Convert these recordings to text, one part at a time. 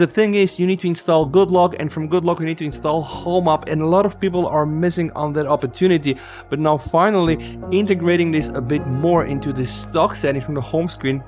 The thing is, you need to install GoodLock, and from GoodLock you need to install Home App, and a lot of people are missing on that opportunity. But now finally integrating this a bit more into the stock settings from the home screen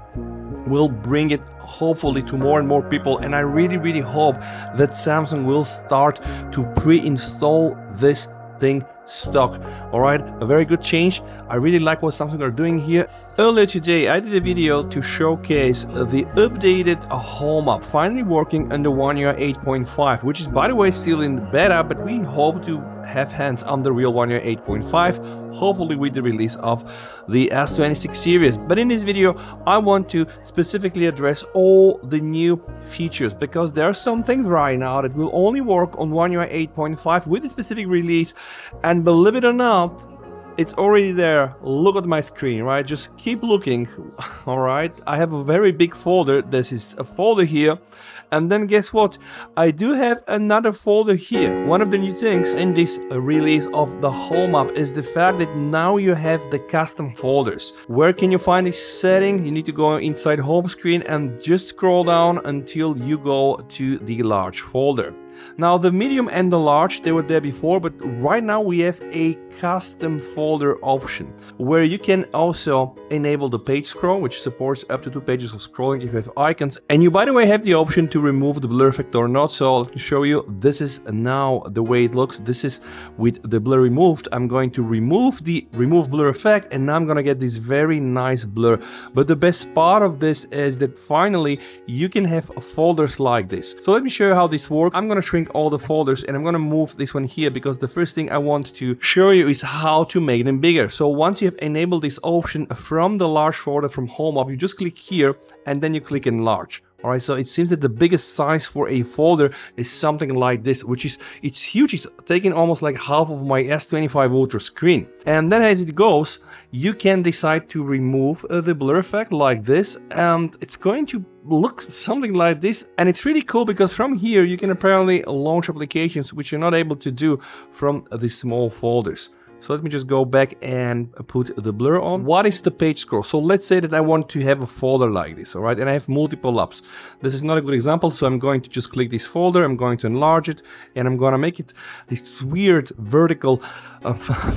will bring it hopefully to more and more people, and I really hope that Samsung will start to pre-install this thing stock. All right, a very good change. I really like what Samsung are doing here. Earlier today I did a video to showcase the updated Home App finally working under One UI 8.5, which is by the way still in beta, but we hope to have hands on the real One UI 8.5, hopefully with the release of the S26 series. But in this video I want to specifically address all the new features, because there are some things right now that will only work on One UI 8.5 with a specific release, and believe it or not, it's already there. Look at my screen, right? Just keep looking. All right, I have a very big folder. This is a folder here, and then guess what? I do have another folder here. One of the new things in this release of the Home App is the fact that now you have the custom folders. Where can you find this setting? You need to go inside home screen and just scroll down until you go to the large folder. Now the medium and the large, they were there before, but right now we have a custom folder option where you can also enable the page scroll, which supports up to 2 pages of scrolling if you have icons, and you by the way have the option to remove the blur effect or not. So let me show you. This is now the way it looks. This is with the blur removed. I'm going to remove the blur effect, and now I'm gonna get this very nice blur. But the best part of this is that finally you can have folders like this. So let me show you how this works. I'm gonna shrink all the folders, and I'm gonna move this one here because the first thing I want to show you is how to make them bigger. So once you have enabled this option from the large folder from Home App, you just click here and then you click enlarge. Alright, so it seems that the biggest size for a folder is something like this, which is, it's huge. It's taking almost like half of my S25 Ultra screen. And then as it goes, you can decide to remove the blur effect like this, and it's going to look something like this. And it's really cool because from here you can apparently launch applications which you're not able to do from the small folders. So let me just go back and put the blur on. What is the page scroll? So let's say that I want to have a folder like this, all right? And I have multiple apps. This is not a good example, so I'm going to just click this folder, I'm going to enlarge it, and I'm gonna make it this weird vertical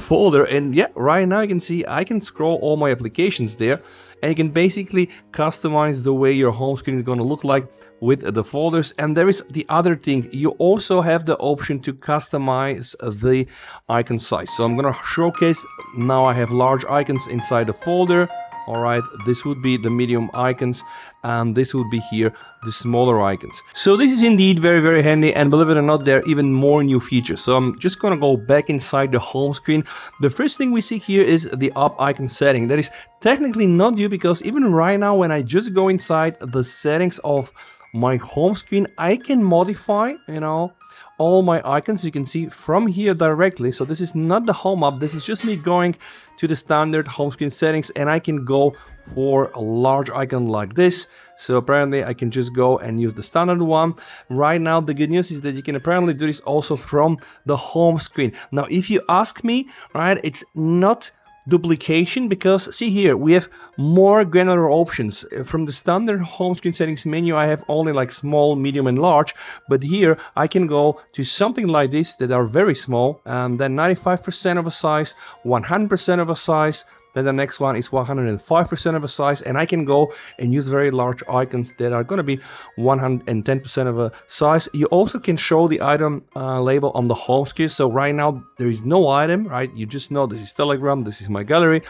folder. And yeah, right now you can see I can scroll all my applications there, and you can basically customize the way your home screen is going to look like with the folders. And there is the other thing, you also have the option to customize the icon size. So I'm going to showcase, now I have large icons inside the folder. All right, this would be the medium icons, and this would be here the smaller icons. So this is indeed very handy, and believe it or not, there are even more new features. So I'm just gonna go back inside the home screen. The first thing we see here is the up icon setting. That is technically not new, because even right now when I just go inside the settings of my home screen, I can modify, you know, all my icons. You can see from here directly. So this is not the Home App, this is just me going to the standard home screen settings, and I can go for a large icon like this. So apparently I can just go and use the standard one. Right now the good news is that you can apparently do this also from the home screen. Now if you ask me, right, it's not duplication, because see here we have more granular options. From the standard home screen settings menu I have only like small, medium and large, but here I can go to something like this that are very small, and then 95% of a size, 100% of a size, then the next one is 105% of a size, and I can go and use very large icons that are going to be 110% of a size. You also can show the item label on the home screen. So right now there is no item, right? You just know this is Telegram, this is my gallery,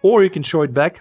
or you can show it back.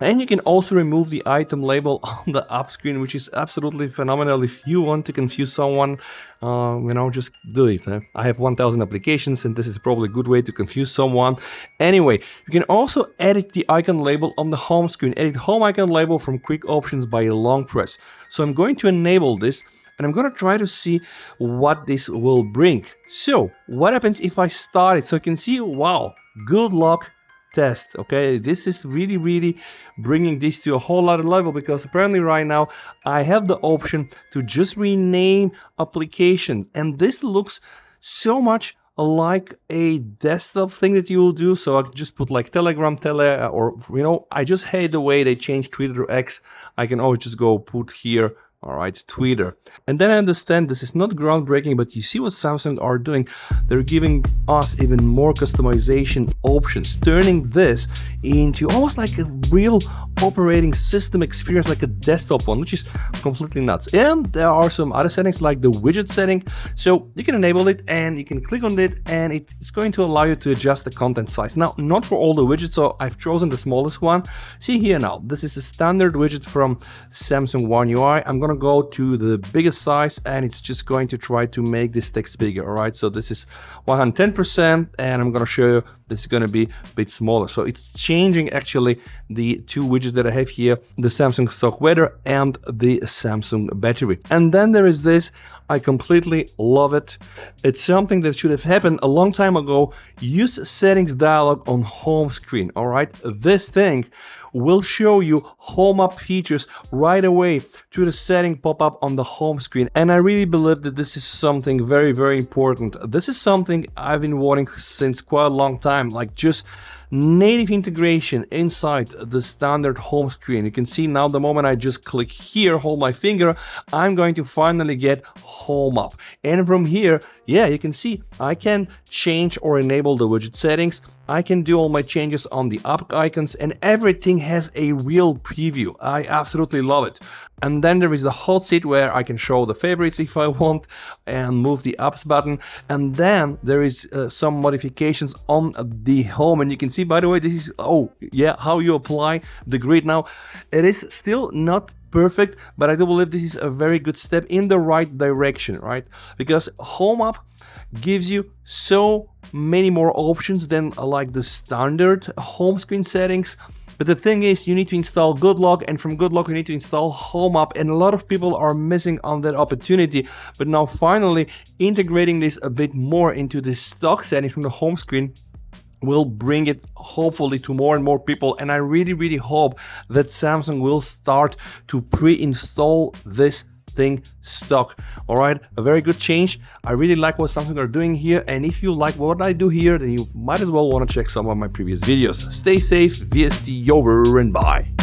And you can also remove the item label on the up screen, which is absolutely phenomenal. If you want to confuse someone, you know, just do it. I have 1000 applications, and this is probably a good way to confuse someone. Anyway, you can also edit the icon label on the home screen. Edit home icon label from quick options by a long press. So I'm going to enable this, and I'm going to try to see what this will bring. So what happens if I start it? So you can see, wow, good luck test. Okay, this is really bringing this to a whole other level, because apparently right now I have the option to just rename application, and this looks so much like a desktop thing that you will do. So I can just put like Telegram, or you know, I just hate the way they changed Twitter to X. I can always just go put here All right, Twitter. And then I understand this is not groundbreaking, but you see what Samsung are doing. They're giving us even more customization options, turning this into almost like a real operating system experience, like a desktop one, which is completely nuts. And there are some other settings like the widget setting. So you can enable it and you can click on it and it's going to allow you to adjust the content size. Now, not for all the widgets, so I've chosen the smallest one. See here now, this is a standard widget from Samsung One UI. I'm gonna go to the biggest size and it's just going to try to make this text bigger. All right, so this is 110% and I'm gonna show you this is gonna be a bit smaller. So it's changing actually the two widgets that I have here, the Samsung stock weather and the Samsung battery. And then there is this, I completely love it. It's something that should have happened a long time ago. Use settings dialog on home screen. All right, this thing will show you home up features right away to the setting pop-up on the home screen. And I really believe that this is something very, very important. This is something I've been wanting since quite a long time, like just native integration inside the standard home screen. You can see now the moment I just click here, hold my finger, I'm going to finally get home up. And from here, yeah, you can see I can change or enable the widget settings. I can do all my changes on the app icons and everything has a real preview. I absolutely love it. And then there is the hot seat where I can show the favorites if I want and move the apps button. And then there is some modifications on the home. And you can see, by the way, this is, oh yeah, how you apply the grid. Now, it is still not perfect, but I do believe this is a very good step in the right direction, right? Because home app gives you so many more options than like the standard home screen settings. But the thing is, you need to install GoodLock, and from GoodLock you need to install Home App, and a lot of people are missing on that opportunity. But now finally integrating this a bit more into the stock settings from the home screen will bring it hopefully to more and more people, and I really hope that Samsung will start to pre-install this thing stock. All right, a very good change. I really like what Samsung are doing here, and if you like what I do here, then you might as well want to check some of my previous videos. Stay safe, VST over and bye.